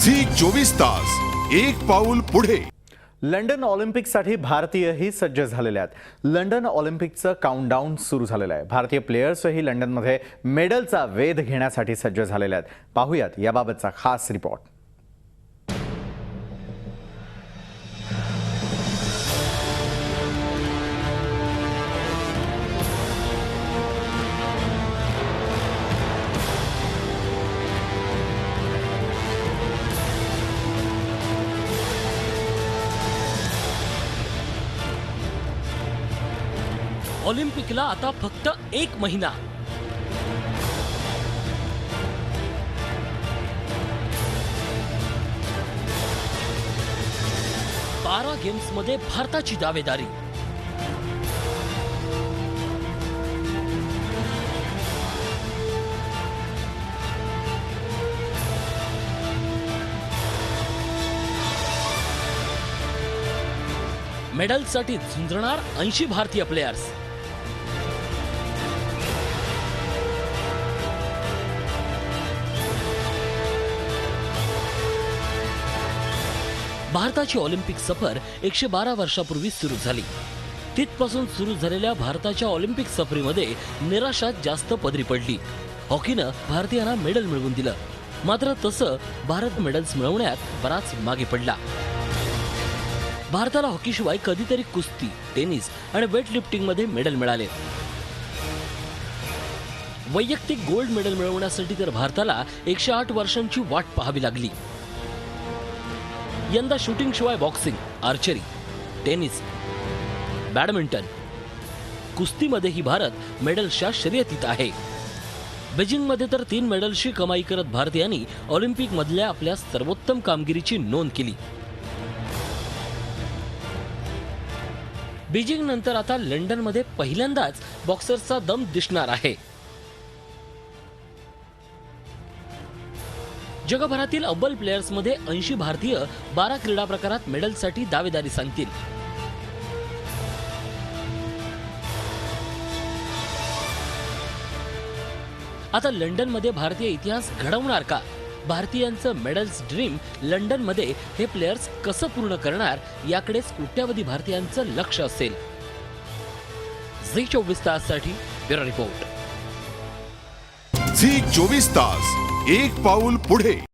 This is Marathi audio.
झी 24 तास एक पाऊल पुढे। लंडन ऑलिम्पिकसाठी भारतीयही सज्ज झालेले आहेत। लंडन ऑलिम्पिकचं काउंटडाऊन सुरू झालेलं आहे। भारतीय प्लेयर्सही लंडनमध्ये मेडलचा वेध घेण्यासाठी सज्ज झालेले आहेत। पाहूयात याबाबतचा खास रिपोर्ट। ऑलिम्पिकला आता फक्त 1 महिना। बारा गेम्स मध्ये भारताची दावेदारी। मेडलसाठी झुंजणार 80 भारतीय प्लेयर्स। भारताची ऑलिम्पिक सफर 112 वर्षापूर्वी सुरू झाली। तिथपासून सुरू झालेल्या भारताच्या ऑलिम्पिक सफरीमध्ये निराशा जास्त पदरी पडली। हॉकीनं भारतीयांना मेडल मिळवून दिलं, मात्र तसं भारत मेडल्स मिळवण्यात बराच मागे पडला। भारताला हॉकीशिवाय कधीतरी कुस्ती, टेनिस आणि वेटलिफ्टिंगमध्ये मेडल मिळाले। वैयक्तिक गोल्ड मेडल मिळवण्यासाठी तर भारताला 108 वर्षांची वाट पाहावी लागली। यंदा शूटिंग शिवाय बॉक्सिंग, आर्चरी, टेनिस, बॅडमिंटन, कुस्तीमध्येही भारत मेडल्सच्या शर्यतीत आहे। बीजिंगमध्ये तर 3 मेडल्सची कमाई करत भारतीयांनी ऑलिम्पिक मधल्या आपल्या सर्वोत्तम कामगिरीची नोंद केली। बीजिंग नंतर आता लंडनमध्ये पहिल्यांदाच बॉक्सर्सचा दम दिसणार आहे। जगभरातील अव्वल प्लेयर्समध्ये 80 भारतीय 12 क्रीडा प्रकारात मेडलसाठी दावेदारी सांगतील। आता लंडनमध्ये भारतीय इतिहास घडवणार का? भारतीयांचं मेडल्स ड्रीम लंडनमध्ये हे प्लेयर्स कसं पूर्ण करणार याकडेच कोट्यावधी भारतीयांचं लक्ष असेल। झी 24 ताससाठी ब्युरो रिपोर्ट। झी 24 तास एक पाऊल पुढे।